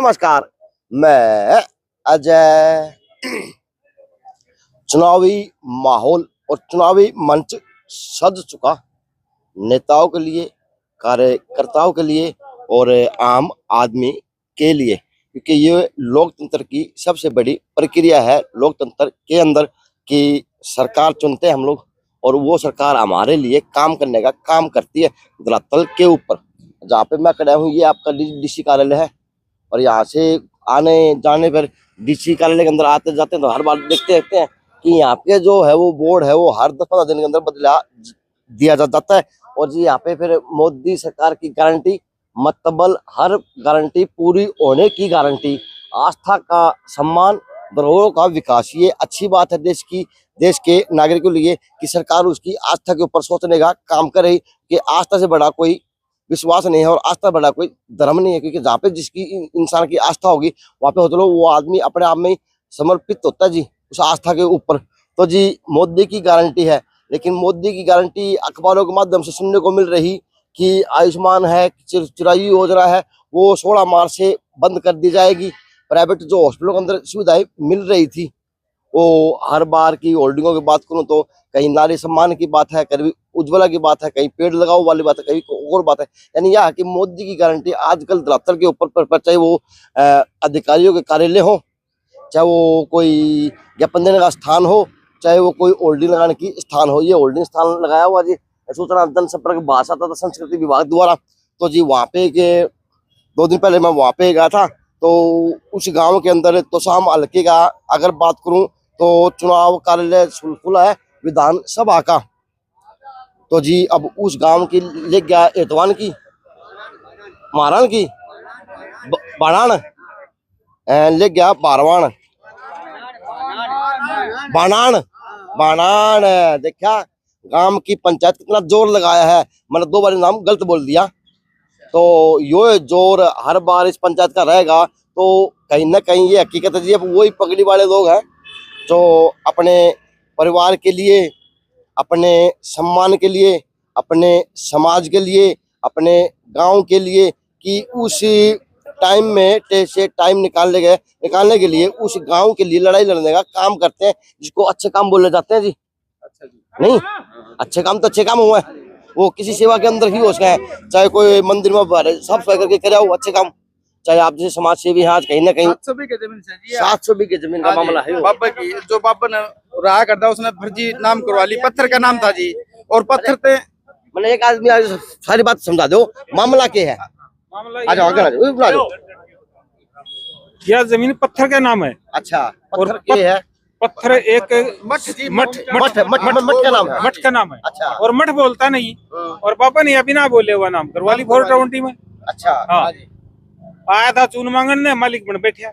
नमस्कार, मैं अजय। चुनावी माहौल और चुनावी मंच सज चुका नेताओं के लिए, कार्यकर्ताओं के लिए और आम आदमी के लिए, क्योंकि ये लोकतंत्र की सबसे बड़ी प्रक्रिया है। लोकतंत्र के अंदर की सरकार चुनते हैं हम लोग और वो सरकार हमारे लिए काम करने का काम करती है। धरातल के ऊपर जहाँ पे मैं खड़ा हूँ, ये आपका डीसी कार्यालय है और यहाँ से आने जाने पर डीसी कार्यालय के अंदर आते जाते हैं तो हर बार देखते रहते हैं कि यहाँ पे जो है वो बोर्ड है वो हर 10-15 दिन के अंदर बदला दिया जाता है। और जी यहाँ पे फिर मोदी सरकार की गारंटी, मतबल हर गारंटी पूरी होने की गारंटी, आस्था का सम्मान, धरोहरों का विकास। ये अच्छी बात है देश के नागरिकों के लिए कि सरकार उसकी आस्था के ऊपर सोचने का काम कर रही कि आस्था से बड़ा कोई विश्वास नहीं है और आस्था बड़ा कोई धर्म नहीं है। क्योंकि जहाँ पे जिसकी इंसान की आस्था होगी वहां पे चलो वो आदमी अपने आप में ही समर्पित होता है जी उस आस्था के ऊपर। तो जी मोदी की गारंटी है, लेकिन मोदी की गारंटी अखबारों के माध्यम से सुनने को मिल रही कि आयुष्मान है, चिरायु योजना है, वो 16 मार्च से बंद कर दी जाएगी। प्राइवेट जो हॉस्पिटलों के अंदर सुविधाएं मिल रही थी वो हर बार की होल्डिंगों की बात करूं तो कहीं नारी सम्मान की बात है, कभी उज्ज्वला की बात है, कहीं पेड़ लगाओ वाली बात है, कहीं और बात है। यानी यह कि मोदी की गारंटी आजकल धरातल के ऊपर पर चाहे वो अधिकारियों के कार्यालय हो, चाहे वो कोई ज्ञापन देने का स्थान हो, चाहे वो कोई होल्डिंग लगाने की स्थान हो। ये होल्डिंग स्थान लगाया हुआ जी सूचना जनसंपर्क भाषा तथा संस्कृति विभाग द्वारा। तो जी वहाँ पे 2 दिन पहले मैं वहाँ पे गया था। तो उस गांव के अंदर तो शाम हल्के का अगर बात करूं तो चुनाव कार्यालय खुला है विधानसभा का। तो जी अब उस गांव की ले गया एतवान की, महारान की, बाणान ले गया बारवान, बाणान देखा गांव की पंचायत कितना जोर लगाया है। मैंने 2 बार नाम गलत बोल दिया। तो यो जोर हर बार इस पंचायत का रहेगा। तो कहीं ना कहीं ये हकीकत है जी, अब वही पगड़ी वाले लोग हैं जो अपने परिवार के लिए, अपने सम्मान के लिए, अपने समाज के लिए, अपने गांव के लिए कि उस टाइम में से टाइम निकालने के लिए उस गांव के लिए लड़ाई लड़ने का काम करते हैं, जिसको अच्छे काम बोले जाते हैं जी। अच्छा जी, नहीं अच्छे काम तो अच्छे काम हुए हैं, वो किसी सेवा के अंदर ही हो सके, चाहे कोई मंदिर में सब सफाई करके करे हो अच्छे काम, चाहे आप जैसे समाज सेवी हैं। आज कहीं ना कहीं 700 बीघे जमीन से जी, 700 बीघे जमीन का मामला है। बाबा की जो बाबा ने रहा करता उसने फर्जी नाम करवा ली, पत्थर का नाम था जी। और पत्थर पे मैंने एक आदमी आज सारी बात समझा दो, मामला क्या है। आ जाओ आगे बुला दो। यह जमीन पत्थर का नाम है। अच्छा, पत्थर क्या है? पत्थर एक मठ का नाम है। मठ का नाम है। अच्छा। और मठ बोलता नहीं, और पापा ने अभी ना बोले हुआ नाम करवा ली 420 में। अच्छा हाँ, आया था चून मांगन ने, मालिक बन बैठा,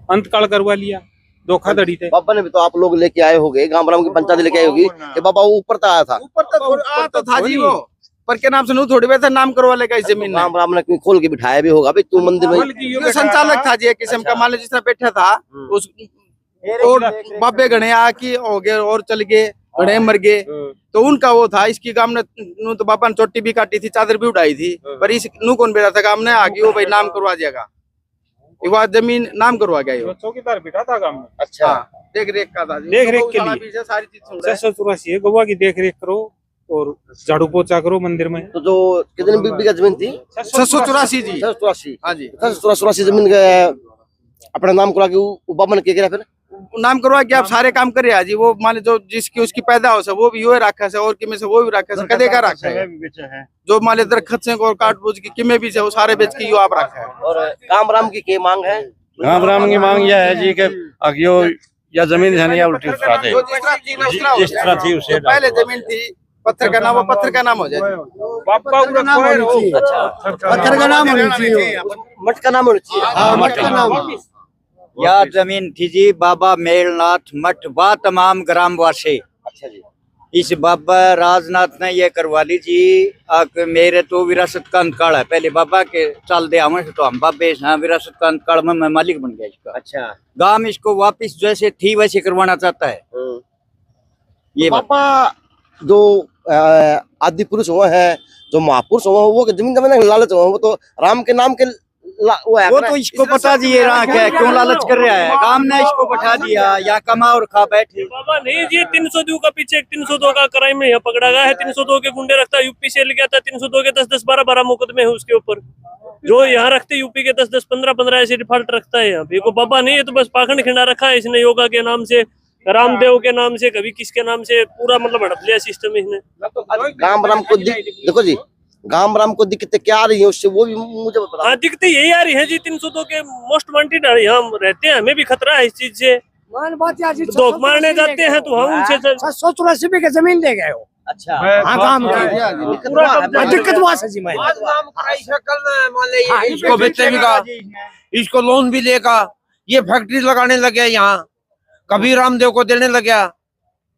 अंतकाल करवा लिया, धोखाधड़ी थे। बाबा ने भी तो आप लोग लेके आए होगे, गामराम की पंचायत लेके आई होगी कि बाबा वो ऊपर तो आया था। ऊपर तो था जी वो, पर के नाम से नहीं थोड़ी वैसे नाम करवा लेगा इस जमीन में। गामराम ने खोल के बिठाया भी होगा भाई तू मंदिर में। संचालक था जी एक किस्म का, मान लो जिसने बैठा था उस, और बाबे गणे आके हो गए और चल गए, गणे मर गए। तो उनका वो था। इसकी गांव ने तो बाबा ने चोटी भी काटी थी, चादर भी उड़ाई थी, पर इस नू कौन बेटा था गांव ने आगे वो भाई नाम करवा दिया, एक बार जमीन नाम करवा गया। चौकीदार बैठा था गांव में। अच्छा, देख रेख का था, देख रेख के लिए सारी चीज 684 है, गौवा की देख रेख करो और झाड़ू पोछा करो मंदिर में। तो जो कितनी बीघा जमीन थी? 684 जी। 684। हाँ जी, 684 जमीन अपना नाम करवा के बाबा ने क्या फिर नाम करवा के आप सारे काम करे जी। वो मान लो जो जिसकी उसकी पैदा हो वो भी रखा है और किमे से वो भी रखा है, कदे का रखा है। जो मान लो दरखत से और काट बूझ की किमे भी से वो सारे बेच के आप रखा है। और गामराम की क्या मांग है? गामराम की मांग यह है जी कि अगियो या जमीन है या उल्टी उतरा दे, जिस तरह थी उसे। पहले जमीन थी पत्थर का नाम, वो पत्थर का नाम हो जाए। बाबा का नाम होना चाहिए। अच्छा, पत्थर का नाम होना चाहिए, मठ का नाम होना चाहिए। हाँ, मठ का नाम। यह जमीन थी जी बाबा मेलनाथ मठ व तमाम ग्रामवासी। अच्छा जी। इस बाबा राजनाथ ने ये करवा ली जी। मेरे तो विरासत का अंतकाल है, पहले बाबा के चाल दे तो हम बाबे विरासत का अंतकाल में मैं मालिक बन गया इसका। अच्छा, गांव इसको वापिस जैसे थी वैसे करवाना चाहता है। ये बाबा जो आदि पुरुष हुए हैं, जो महापुरुष हुए हैं, वो जमीन जमीन लालच हुए हैं, वो तो राम के नाम के वो तो इसको पता दिए रहा है क्यों लालच कर रहा है, काम ने इसको बैठा दिया या कमा और खा बैठे। बाबा नहीं जी, 302 का पीछे एक 302 का क्राइम में यहाँ पकड़ा गया है। 302 के गुंडे रखता है, यूपी से ले गया था। 302 के 10-10 12-12 मुकदमे है उसके ऊपर, जो यहाँ रखते यूपी के 10-10 15-15 ऐसे डिफॉल्ट रखता है यहाँ पे। को बाबा नहीं है तो बस पाखंड खिंडा रखा है इसने, योगा के नाम से, रामदेव के नाम से, कभी किसके नाम से, पूरा मतलब हड़प लिया सिस्टम इसने। गांव राम को देखो जी, गांव राम को दिक्कतें क्या आ रही है उससे, वो भी मुझे बता। हाँ दिक्कतें यही आ रही है जी, 302 के मोस्ट वांटेड यहाँ रहते हैं, हमें भी खतरा है इस चीज से। धोख मारने जाते हैं तो हम उनसे 784 बीघे जमीन दे गए हो। अच्छा हाँ काम की दिक्कत हुआ सजी मैं इसको बेचेगा, इसको लोन भी लेगा, ये फैक्ट्री लगाने लगे यहाँ, कभी रामदेव को देने लगे।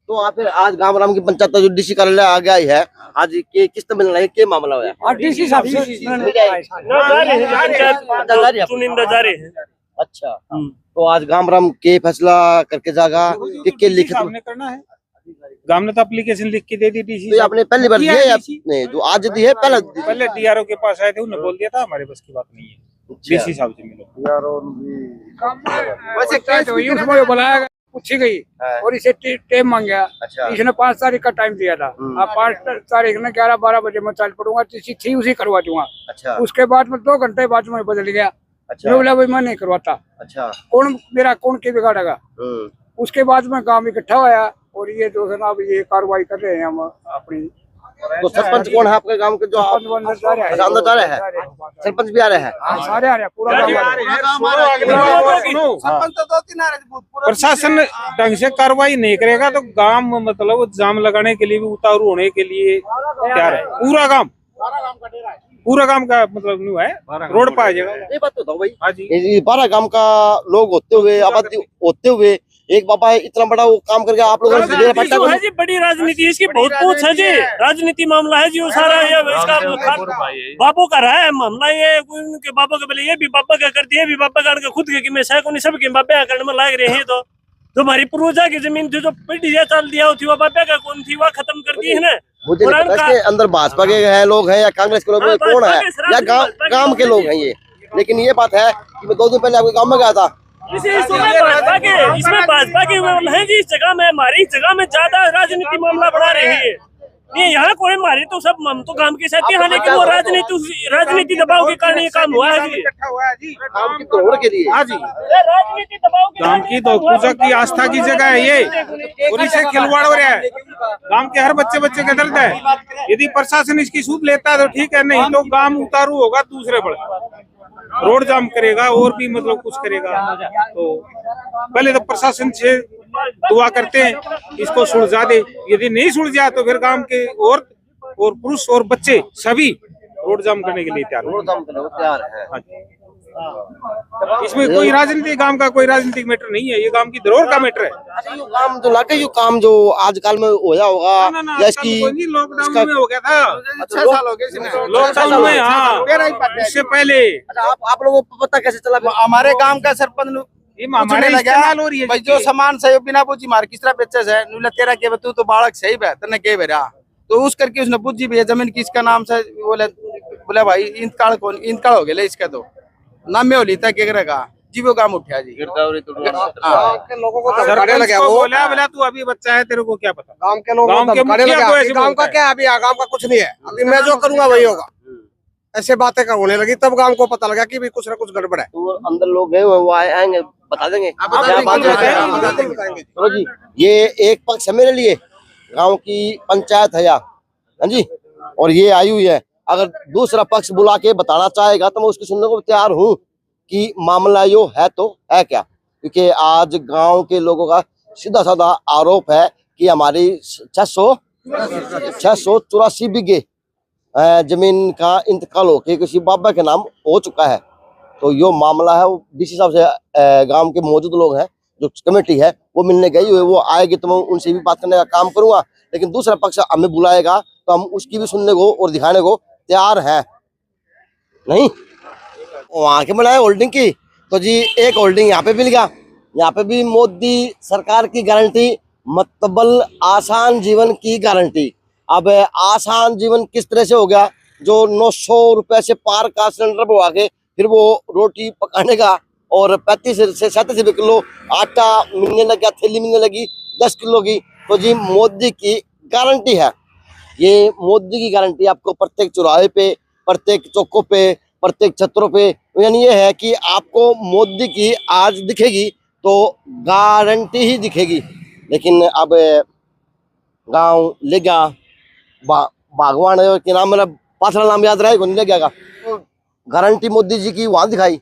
तो फिर आज गांव राम की पंचायत जो डीसी कार्यालय आ गया है, आज के किस्त मिलना है, क्या मामला हुआ? और डीसी साहब से चुनिंदा जा रहे हैं। अच्छा, तो आज गांव राम के फैसला करके जाएगा कि लिखित करना है। गांव ने तो एप्लीकेशन लिख के दे दी डीसी। तो आपने पहली बार दिया या नहीं? जो आज दी है पहले डीआरओ के पास आए थे, उन्होंने बोल दिया था हमारे बस की बात नहीं है, डीसी साहब से मिलो। वैसे क्या तो यूं समझो बुलाया, पूछी गई और इसे टाइम मांग गया। अच्छा। इसने 5 तारीख का टाइम दिया था। अब 5 तारीख ने 11-12 बजे मैं चल पड़ूंगा, थी उसी करवा दूंगा। अच्छा। उसके बाद में 2 घंटे बाद में बदल गया। अच्छा। बोला भाई मैं नहीं करवाता। अच्छा। कौन मेरा कौन के बिगाड़ेगा? उसके बाद में गांव इकट्ठा हुआ और ये जो है ना अब ये कार्रवाई कर रहे हैं हम अपनी। तो सरपंच कौन है आपके गांव के? जो अंदर जा रहे हैं, सरपंच भी आ रहे हैं, सारे आ रहे हैं, पूरा गांव आ रहा है। प्रशासन ढंग से कार्रवाई नहीं करेगा तो गांव मतलब जाम लगाने के लिए भी उतारू होने के लिए तैयार है। पूरा गांव का मतलब नहीं है, रोड पर आ जाएगा। ये बात तो भाई। हाँ जी, 12 गांव का लोग होते हुए, आबादी होते हुए, एक बाबा इतना बड़ा वो काम करके आप लोगों है जी, बड़ी राजनीति इसकी बहुत पूछ है जी, राजनीति मामला है जी वो सारा। ये इसका बाबू का रहा है मामला, ये उनके बाबा के बोले ये भी बाबा का करती है, भी बाबा का खुद के मैं सैकों सब के बाबा करने में लाग रहे हैं। तो जो हमारी पूर्वजा की जमीन थी, जो पीढ़ी चल दिया थी, वो बाबा का कौन थी, वो खत्म कर दी है ना। मुझे नहीं पता इसके अंदर भाजपा के हैं लोग हैं या कांग्रेस के लोग हैं, कौन है या गांव के लोग हैं ये। लेकिन ये बात है कि मैं 2 दिन पहले आपके गांव में गया था, इसमें भाजपा के है जी। इस जगह में हमारी जगह में ज्यादा राजनीति मामला बढ़ा रही है। ये यहाँ कोई हमारे तो सब हम तो काम के साथ ही, लेकिन वो राजनीति दबाव के कारण ये काम हुआ है जी, काम की तोड़ के लिए। हाँ जी, राजनीति दबाव गांव की तो पूजा की आस्था की जगह है ये, और इसे खिलवाड़ हो रहा है। गांव के हर बच्चे का दर्द है। यदि प्रशासन इसकी सूद लेता है तो ठीक है, नहीं तो गांव उतारू होगा दूसरे पर, रोड जाम करेगा और भी मतलब कुछ करेगा। तो पहले तो प्रशासन से दुआ करते हैं इसको सुलझा दे, यदि नहीं सुलझा तो फिर गांव के और पुरुष और बच्चे सभी रोड जाम करने के लिए तैयार है। इसमें कोई राजनीति, गांव का कोई राजनीतिक मैटर नहीं है, ये गांव की धरोहर का मैटर है। ये काम जो लाके जो काम जो आजकल में होया होगा या इसकी लॉकडाउन में हो गया था, 6 साल हो गए लॉकडाउन में। हाँ, इससे पहले आप लोगों को पता कैसे चला? हमारे गांव का सरपंच हमारे इस्तेमाल हो रही है भाई, जो सामान सही बिना पूछी मार किस तरह बेचे है नुला तेरा के तू तो बालक सही है तने के बेरा, तो उस करके उसने पूछी भी जमीन किसका नाम से, बोले भाई इंतकाल हो गया इसका, तो नाम में होली तक का जी वो काम उठा जी। लोगों को बोला तू अभी बच्चा है, तेरे को क्या पता? गांव के लोग गांव का क्या, अभी गांव का कुछ नहीं है, अभी मैं जो करूंगा वही होगा। ऐसे बातें का होने लगी तब गांव को पता लगा कि भी कुछ ना कुछ गड़बड़ है। तो अंदर लोग हैं वो आएंगे बता देंगे चलो जी। ये एक पक्ष है मेरे लिए, गांव की पंचायत है हाँ जी, और ये आई हुई है। अगर दूसरा पक्ष बुला के बताना चाहेगा तो मैं उसकी सुनने को तैयार हूँ कि मामला यो है तो है क्या। क्योंकि आज गांव के लोगों का सीधा साधा आरोप है कि हमारी 684 बीघे जमीन का इंतकाल होके किसी बाबा के नाम हो चुका है। तो यो मामला है, वो डीसी साहब से गांव के मौजूद लोग हैं, जो कमेटी है वो मिलने गई हुई है, वो आएगी तो मैं उनसे भी बात करने का काम करूंगा। लेकिन दूसरा पक्ष हमें बुलाएगा तो हम उसकी भी सुनने को और दिखाने को तैयार है। नहीं वहां के बनाए होल्डिंग की, तो जी एक होल्डिंग यहाँ पे मिल गया, यहाँ पे भी मोदी सरकार की गारंटी, मतबल आसान जीवन की गारंटी। अब आसान जीवन किस तरह से हो गया, जो 900 रुपए से पार का सिलेंडर बढ़वा के फिर वो रोटी पकाने का, और 35 से 37 रुपए किलो आटा मिलने लगा, थैली मिलने लगी 10 किलो की। तो जी मोदी की गारंटी है, ये मोदी की गारंटी आपको प्रत्येक चौराहे पे, प्रत्येक चौकों पे, प्रत्येक छतरों पे, यानी ये है कि आपको मोदी की आज दिखेगी तो गारंटी ही दिखेगी। लेकिन अब गांव ले गया बागवान के नाम, मेरा पाथरा नाम याद रहा है, ले गया तो गारंटी मोदी जी की वहां दिखाई,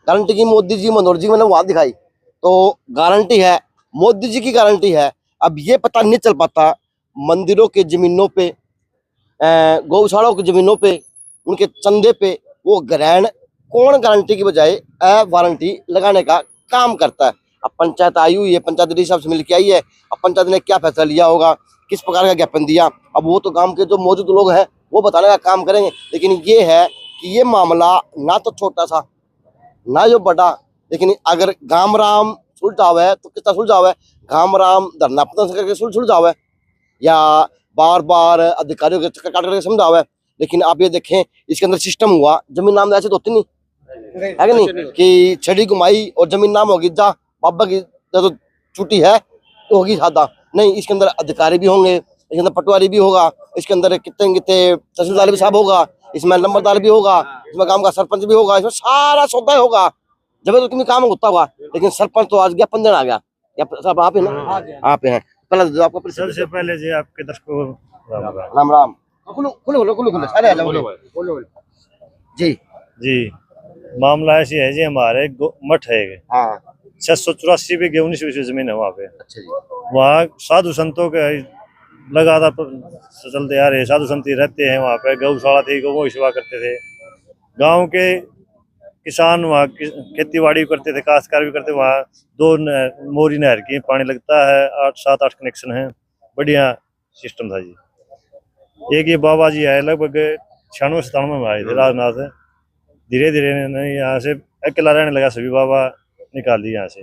गारंटी की मोदी जी मनोहर जी मैंने वहां दिखाई, तो गारंटी है, मोदी जी की गारंटी है। अब ये पता नहीं चल पाता मंदिरों के जमीनों पे, गौशालाओं की जमीनों पे, उनके चंदे पे वो ग्रहण कौन गारंटी की बजाय वारंटी लगाने का काम करता है। अब पंचायत आई हुई है, पंचायत डी साहब से मिल के आई है, अब पंचायत ने क्या फैसला लिया होगा, किस प्रकार का ज्ञापन दिया, अब वो तो गांव के जो मौजूद लोग हैं वो बताने का काम करेंगे। लेकिन ये है कि ये मामला ना तो छोटा सा ना जो बड़ा, लेकिन अगर गाम राम सुलझावे तो कितना सुलझावे, गाम राम धरना प्रदर्शन करके सुलझावे या बार बार अधिकारियों के चक्कर काट करके समझावे। लेकिन आप ये देखें इसके अंदर सिस्टम हुआ, जमीन नाम ऐसे तो होती नहीं है कि नहीं कि छड़ी घुमाई और जमीन नाम होगी, जा बाबा की तो छुट्टी है तो होगी सादा, नहीं, इसके अंदर अधिकारी भी होंगे, इसके अंदर पटवारी भी होगा, इसके अंदर कितने कितने तहसीलदार भी साहब होगा, इसमें नंबरदार भी होगा, इसमें गांव का सरपंच भी होगा, इसमें सारा सौदा होगा, जब तो तुम्हें काम होता हुआ। लेकिन सरपंच तो आज गया 15 दिन आ गया, या सब आप है ना, आप हैं पहले आपका सबसे पहले जी आपके दर्शकों राम राम, खुलो खुलो खुलो खुलो सारे आ जाओ जी जी। मामला ऐसी है जी, हमारे मठ है, हाँ 684 बीघे 19 बीघे जमीन है वहाँ पे। अच्छा जी, वहाँ साधु संतों के लगातार चलते आ रहे, साधु संत रहते हैं वहाँ पे, गौशाला थी, गौ सेवा करते थे, गांव के किसान वहाँ खेती बाड़ी करते थे, काश्तकार भी करते। वहाँ 2 मोरी नहर की पानी लगता है, 7-8 कनेक्शन है, बढ़िया सिस्टम था जी। एक ये बाबा जी आए लगभग 96-97 में आए थे राजनाथ, धीरे धीरे नहीं यहाँ से अकेला रहने लगा, सभी बाबा निकाल दिए यहाँ से।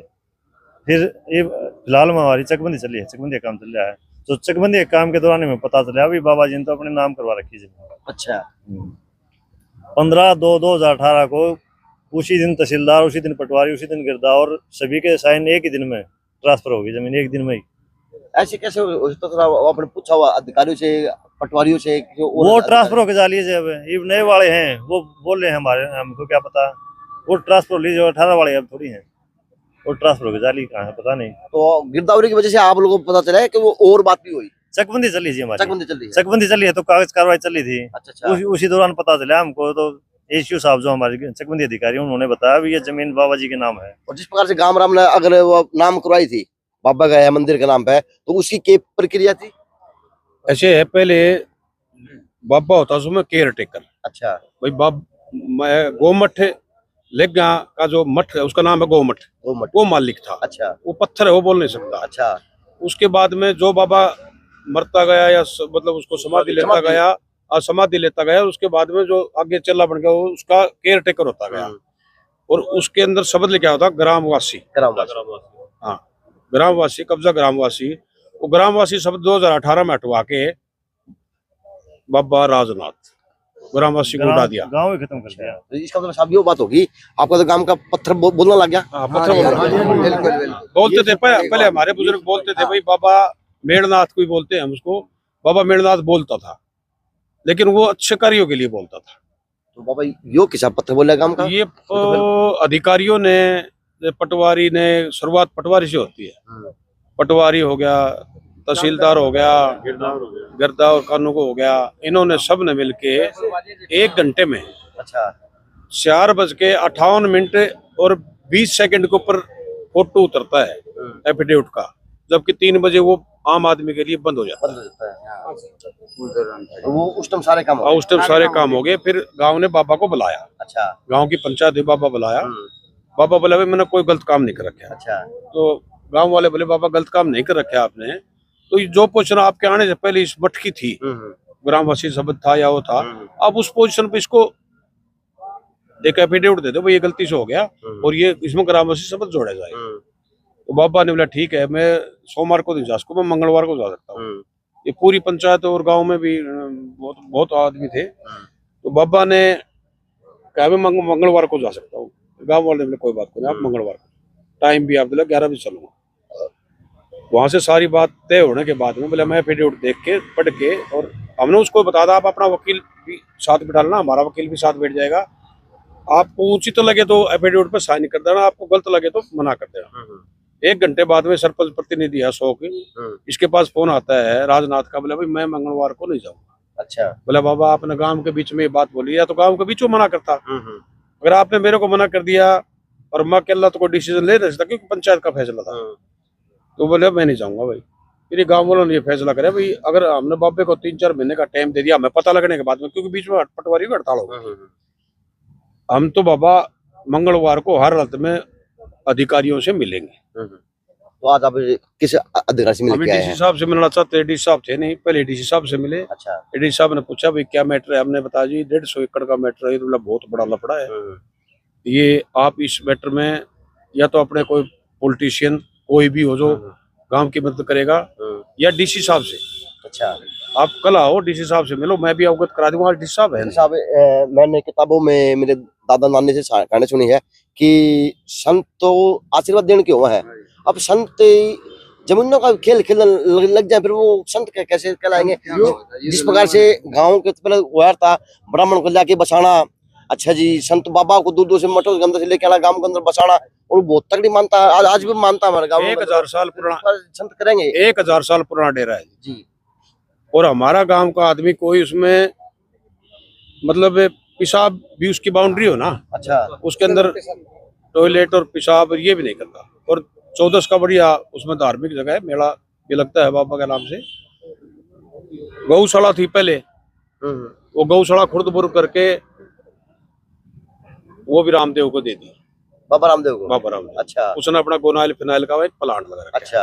फिर ये फिलहाल में हमारी चकबंदी चली है, चकबंदी का काम चल रहा है, तो चकबंदी के काम के दौरान में पता चला अभी बाबा जी ने तो अपने नाम करवा रखी जमीन। अच्छा 15/2/2018 को उसी दिन तहसीलदार, उसी दिन पटवारी, उसी दिन गिरदा और सभी के साइन एक ही दिन में ट्रांसफर होगी जमीन, एक दिन में ही। ऐसे कैसे तो थोड़ा आपने पूछा हुआ अधिकारियों से, पटवारियों से, वो ट्रांसफर होके जा लीजिए। अब ये नए वाले हैं वो बोल रहे हैं हमारे, हमको क्या पता, वो ट्रांसफर लीजिए, 18 वाले अब थोड़ी हैं, वो ट्रांसफर होके जा ली कहाँ है पता नहीं। तो गिरदावरी की वजह से आप लोगों को पता चला है कि वो और बात भी हुई, चकबंदी चली थी हमारी, चकबंदी चल रही है। चकबंदी चली है तो कागज कार्रवाई चली थी, अच्छा उसी दौरान पता चला हमको। तो एसयू साहब जो हमारे चकबंदी अधिकारी उन्होंने बताया भी ये जमीन बाबा जी के नाम है। और जिस प्रकार से गांव राम ने अगर वो नाम करवाई थी बाबा गया मंदिर के नाम पे, तो उसकी क्या प्रक्रिया थी? ऐसे है, पहले बाबा होता उसमें केयर टेकर। अच्छा भाई गोमठ लेगा का जो मठ है उसका नाम है गोमठ, वो मालिक था। अच्छा वो पत्थर है, वो बोल नहीं सकता। अच्छा उसके बाद में जो बाबा मरता गया या मतलब उसको समाधि लेता गया, समाधि लेता गया, उसके बाद में जो आगे चला बन गया वो उसका केयर टेकर होता गया। और उसके अंदर शब्द लिखा होता ग्रामवासी, हाँ ग्रामवासी, कब्जा ग्रामवासी। वो ग्रामवासी शब्द 2018 में हटवा के बाबा राजनाथ ग्रामवासी को उड़ा दिया, गांव ही खत्म कर दिया। तो इसका मतलब साहब ये बात होगी, आपका तो गांव का पत्थर बोलने लग गया। पत्थर बोलते थे पहले हमारे बुजुर्ग बोलते थे भाई बाबा मेड़नाथ को ही बोलते हैं हम उसको, बाबा मेड़नाथ बोलता था, लेकिन वो अच्छे कार्यों के लिए बोलता था। तो बाबा यो किसा पत्थर बोला गांव का? ये अधिकारियों ने, पटवारी ने, शुरुआत पटवारी से होती है, पटवारी हो गया, तहसीलदार हो गया, गिरदा और कानून हो गया, इन्होंने सब ने मिलके 1 घंटे में 4:58 और 20 सेकंड के ऊपर फोटो उतरता है एफिडेविट का, जबकि 3 बजे वो आम आदमी के लिए बंद हो जाता है। तो वो उस टाइम सारे काम हो गए। उस टाइम सारे काम हो गए। फिर गांव ने बाबा को बुलाया, अच्छा गांव की पंचायत ने बाबा बुलाया, बाबा बोला भाई मैंने कोई गलत काम नहीं कर रखा। अच्छा तो गांव वाले बोले बाबा गलत काम नहीं कर रखा आपने, तो जो पोजीशन आपके आने से पहले इस मठ की थी, ग्रामवासी शब्द था या वो था, अब उस पोजीशन पे इसको एक एफिडेविट दे दो भाई ये गलती से हो गया और ये इसमें ग्रामवासी शब्द जोड़ा जाए। तो बाबा ने बोला ठीक है, मैं सोमवार को नहीं जा सकूं, मैं मंगलवार को जा सकता हूँ। ये पूरी पंचायत और गांव में भी बहुत बहुत आदमी थे। तो बाबा ने कहा मैं मंगलवार को जा सकता हूँ। गांव वाले ने बोले कोई बात नहीं, आप मंगलवार को, टाइम भी आप दिला 11 बजे चलूंगा। वहां से सारी बात तय होने के बाद में बोले मैं एफिडेविट देख के पढ़ के, और हमने उसको बता दिया आप अपना वकील भी साथ बिठा लेना, हमारा वकील भी साथ बैठ जाएगा, आपको उचित लगे तो एफिडेविट पे साइन कर देना, आपको गलत लगे तो मना कर देना। 1 घंटे बाद में सरपंच प्रतिनिधि है 100 के, इसके पास फोन आता है राजनाथ का, बोले भाई मैं मंगलवार को नहीं जाऊंगा। अच्छा, बोला बाबा आपने गांव के बीच में ये बात बोली है, तो गांव के बीच में मना करता। अगर आपने मेरे को मना कर दिया और मैं अकेला तो कोई डिसीजन ले नहीं सकता क्योंकि पंचायत का फैसला था, तो बोले मैं नहीं जाऊंगा भाई। फिर गांव वालों ने ये फैसला करे भाई अगर हमने बाबे को 3-4 महीने का टाइम दे दिया, हमें पता लगने के बाद में, क्योंकि बीच में पटवारी की हड़ताल होगी, हम तो बाबा मंगलवार को हर हालत में अधिकारियों से मिलेंगे। तो आज आप किस अधिकारी से मिल अभी के आए डीसी हैं? साहब से मिलना चाहते, डीसी साहब थे नहीं, पहले डीसी साहब से मिले। अच्छा, डीसी साहब ने पूछा भाई क्या मैटर है, हमने बताया जी 150 एकड़ का मैटर है, ये तो बहुत बड़ा लफड़ा है, ये आप इस मैटर में या तो अपने कोई पॉलिटिशियन कोई भी हो जो गांव की मदद करेगा, या डीसी साहब से। अच्छा, आप कल आओ डीसी साहब से मिलो, मैं भी अवगत करा दूंगा। डीसी साहब है साहब मैंने किताबों में मेरे दादा नानी से कहानी सुनी है कि संत तो आशीर्वाद देने के हुआ है, अब संत जमीनों का खेल खेलने लग जाए फिर वो संत कैसे कहलाएंगे? जिस प्रकार से गांव के पहले व्यवहार था, ब्राह्मण को लाके बसाना, अच्छा जी संत बाबा को दूर दूर से मठों के अंदर से लेके आना, गांव के अंदर बसाना, और बहुत तगड़ी मानता है, आज भी मानता है हमारे गांव में। 1000 साल पुराना संत करेंगे, 1000 साल पुराना डेरा है जी। और हमारा गांव का आदमी कोई उसमें मतलब पेशाब भी उसकी बाउंड्री हो ना, अच्छा, उसके अंदर टॉयलेट और पेशाब ये भी नहीं करता। और 14 का बढ़िया उसमें धार्मिक जगह है, मेला भी लगता है बाबा के नाम से। गौशाला थी पहले, वो गौशाला खुर्द-बुर्द करके वो भी रामदेव को दे दी, बाबा रामदेव को। बाबा रामदेव। अच्छा, उसने अपना गोनाइल फिनाइल का एक प्लांट लगा रखा है। अच्छा,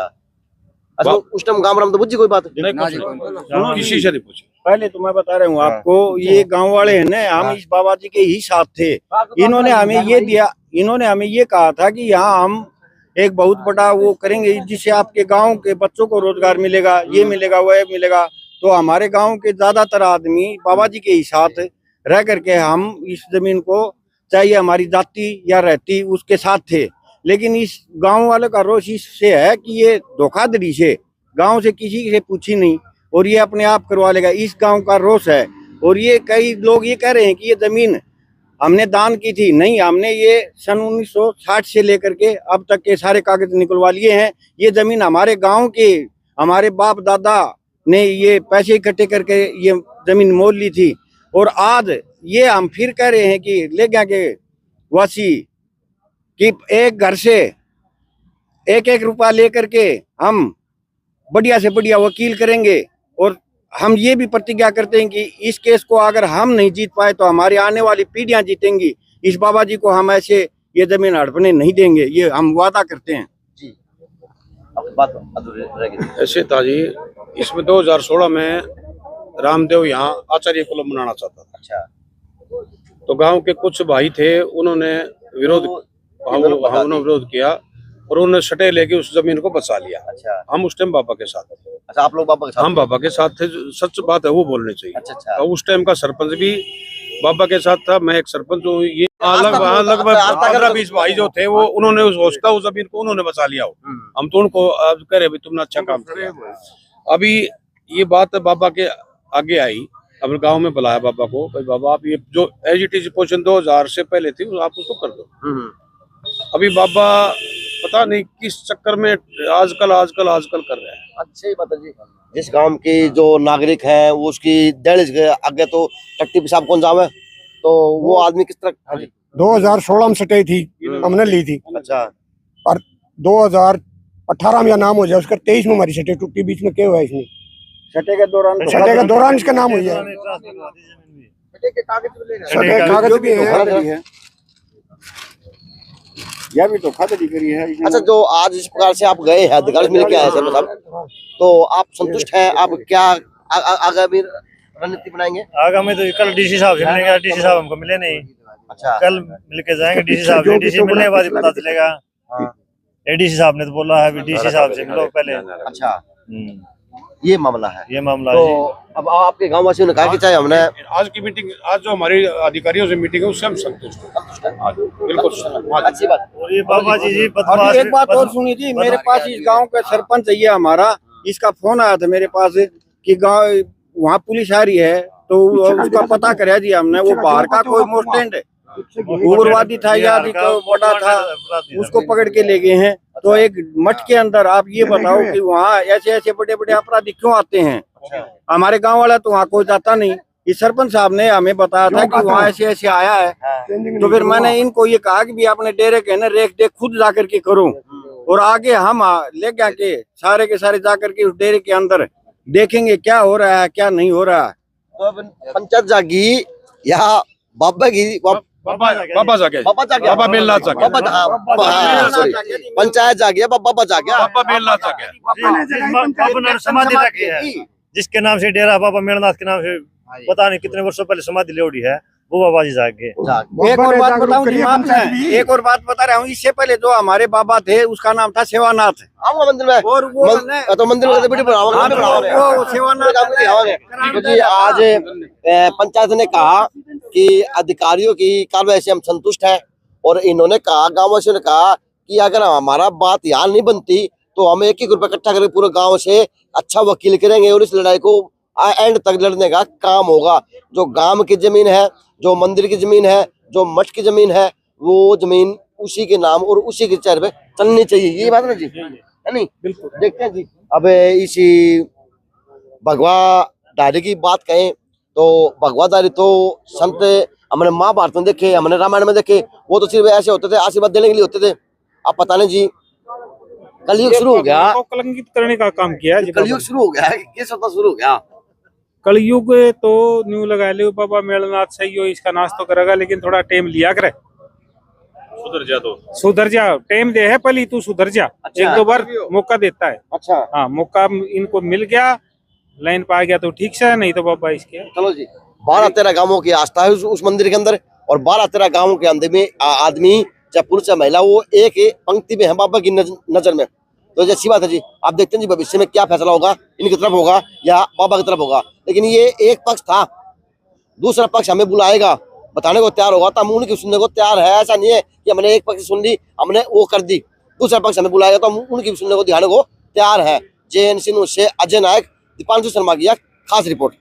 अच्छा, उस टाइम गांव रामदेव बुझी कोई बात नहीं, कुछ नहीं, किसी से नहीं पूछी। पहले तो मैं बता रहा हूँ आपको, ये गांव वाले हैं ना, हम इस बाबा जी के ही साथ थे। इन्होंने हमें ये दिया, इन्होंने हमें ये कहा था कि यहाँ हम एक बहुत बड़ा वो करेंगे जिससे आपके गांव के बच्चों को रोजगार मिलेगा, ये मिलेगा वो मिलेगा। तो हमारे गांव के ज्यादातर आदमी बाबा जी के ही साथ रह करके हम इस जमीन को, चाहे हमारी जाति या रहती, उसके साथ थे। लेकिन इस गांव वाले का रोष इससे है कि ये धोखाधड़ी से गांव से किसी से पूछी नहीं और ये अपने आप करवा लेगा, इस गांव का रोष है। और ये कई लोग ये कह रहे हैं कि ये जमीन हमने दान की थी, नहीं, हमने ये सन 1960 से लेकर के अब तक के सारे कागज निकलवा लिए हैं। ये जमीन हमारे गांव के, हमारे बाप दादा ने ये पैसे इकट्ठे करके ये जमीन मोल ली थी। और आज ये हम फिर कह रहे हैं कि ले गया के वासी कि एक घर से 1-1 रुपया लेकर के हम बढ़िया से बढ़िया वकील करेंगे। और हम ये भी प्रतिज्ञा करते हैं कि इस केस को अगर हम नहीं जीत पाए तो हमारी आने वाली पीढ़ियां जीतेंगी। इस बाबा जी को हम ऐसे ये जमीन हड़पने नहीं देंगे, ये हम वादा करते हैं। जी, अब बात अधूरी रह गई। ऐसे था जी, इसमें 2016 में रामदेव यहाँ आचार्य कुल मनाना चाहता था। अच्छा, तो गांव के कुछ भाई थे, उन्होंने विरोध किया और उन्होंने सटे लेके उस जमीन को बचा लिया। अच्छा, हम उस टाइम बाबा के साथ थे। अच्छा, आप लोग बाबा के साथ? हम बाबा के साथ थे, सच बात है वो बोलनी चाहिए। अच्छा, अच्छा, और उस टाइम का सरपंच भी बाबा के साथ था, मैं एक सरपंच हूँ। ये लगभग 15-20 भाई जो थे वो उन्होंने उस जमीन को उन्होंने बचा लिया। हम तो उनको अब कह रहे तुमने अच्छा काम किया। अभी ये बात बाबा के आगे आई, अब गांव में बुलाया बाबा को, भाई बाबा आप ये जो एजिटेशन पोजीशन 2000 से पहले थी आप उसको कर दो। अभी बाबा पता नहीं किस चक्कर में आजकल कर रहे हैं। अच्छी बात है जी। जिस गांव के जो नागरिक हैं वो उसकी दहलीज के आगे तो टट्टी पेशाब कौन जावे, तो वो आदमी किस तरह? हाँ जी, 2016 में सटे थी, हमने ली थी। अच्छा, और 2018 में यह नाम हो जाए, उसका 23 में हमारी सटे टूटी, बीच में क्या हुआ है इसमें? सटे के दौरान इसका नाम हुई है। सटे के कागज भी है, यह भी धोखाधड़ी करी है। अच्छा, जो आज इस प्रकार से आप गए हैं अधिकारी मिल के आए हैं साहब, तो आप संतुष्ट हैं? आप क्या आगामी रणनीति बनाएंगे? आगामी तो कल डीसी साहब से मिलेंगे, डीसी साहब हमको मिले नहीं। अच्छा, कल मिलके जाएंगे डीसी साहब से, डीसी मिलने के बाद ही पता चलेगा। एडीसी साहब ने तो बोला है डीसी साहब से मिलो पहले। अच्छा, ये मामला है। ये मामला तो है। अब आपके गाँव वासियों ने कहा कि चाहे हमने आज की मीटिंग, आज जो हमारे अधिकारियों से मीटिंग है उससे हम संतुष्ट हैं। हाँ जी, बिल्कुल अच्छी बात। और ये बाबा जी अभी बदमाश एक बात और सुनी थी, मेरे पास इस गांव का सरपंच है ये हमारा, इसका फोन आया था मेरे पास कि गांव वहाँ पुलिस आ रही है, तो उसका पता कराया जी हमने। वो बाहर का कोई मोस्टेंड है, उग्रवादी था या बड़ा था, उसको पकड़ के ले गए हैं। तो एक मठ के अंदर आप ये बताओ कि वहाँ ऐसे ऐसे बड़े बड़े अपराधी क्यों आते हैं? हमारे गांव वाला तो वहाँ कोई जाता नहीं। इस सरपंच साहब ने हमें बताया था कि वहाँ ऐसे ऐसे आया है। तो फिर मैंने इनको ये कहा कि भी अपने डेरे के ना रेख देख खुद जा करके करो, और आगे हम ले के सारे के सारे जा करके उस डेरे के अंदर देखेंगे क्या हो रहा है क्या नहीं हो रहा है। तो पंचायत जागी या बाबा की बाबा जाके बाबा मेलनाथ जाके पंचायत जागी या बाबा जागे बाबा मेलनाथ जाके बाबा ने समाधि रखी है, जिसके नाम से डेरा बाबा मेलनाथ के नाम से पता नहीं कितने वर्षों पहले समाधि लेवड़ी है, वो बाबा जी जाके। एक और बात बताऊं दिमाग में, एक और बात बता रहा हूँ, इससे पहले जो हमारे बाबा थे उसका नाम था सेवानाथ। आऊंगा मंदिर में, और वो तो मंदिर में वीडियो बनाऊंगा। वो सेवानाथ तो जी आज पंचायत ने कहा कि अधिकारियों की कार्रवाई से हम संतुष्ट हैं, और इन्होंने कहा, गाँव वासियों ने कहा कि अगर हमारा बात यहाँ नहीं बनती तो हम 1-1 रुपया इकट्ठा करके पूरे गाँव से अच्छा वकील करेंगे और इस लड़ाई को एंड तक लड़ने का काम होगा। जो गांव की जमीन है, जो मंदिर की जमीन है, जो मठ की जमीन है, वो जमीन उसी के नाम और उसी के चेहरे पे चलनी चाहिए। ये बात ना जी, है नहीं? बिल्कुल। देखते हैं जी, अब इसी भगवा डायरी की बात कहें तो भगवाधारी तो संत हमने महाभारत में देखे, हमने रामायण में देखे, वो तो सिर्फ ऐसे होते थे, आशीर्वाद देने के लिए होते थे। अब पता नहीं जी, कलयुग शुरू हो गया, कलंकित करने का काम किया है। कलयुग शुरू हो गया, ये सत्ता शुरू हो गया। कलयुग तो न्यू लगा ले बाबा मेलनाथ सही हो, इसका नाश तो करेगा, लेकिन थोड़ा टाइम लिया करे। सुधर जा, टाइम दे है पहले तू सुधर जा। अच्छा। 1-2 बार मौका देता है। अच्छा, हाँ, मौका इनको मिल गया, लाइन पा गया तो ठीक से, नहीं तो बाबा इसके। चलो जी, 12-13 गांवों की आस्था है उस मंदिर के अंदर, और 12-13 गांवों के अंदर में आदमी चाहे पुरुष चाहे महिला, वो एक पंक्ति में है बाबा की नजर में। तो ये अच्छी बात है जी। आप देखते हैं जी भविष्य में क्या फैसला होगा, इनकी तरफ होगा या बाबा की तरफ होगा। लेकिन ये एक पक्ष था, दूसरा पक्ष हमें बुलाएगा, बताने को तैयार होगा, तो हम उनकी सुनने को तैयार है। ऐसा नहीं है कि हमने एक पक्ष सुन ली, हमने वो कर दी, दूसरा पक्ष हमें बुलाएगा तो हम उनकी सुनने को दिखाने को तैयार है। JNC न्यूज़ से अजय नायक, दीपांशु शर्मा की खास रिपोर्ट।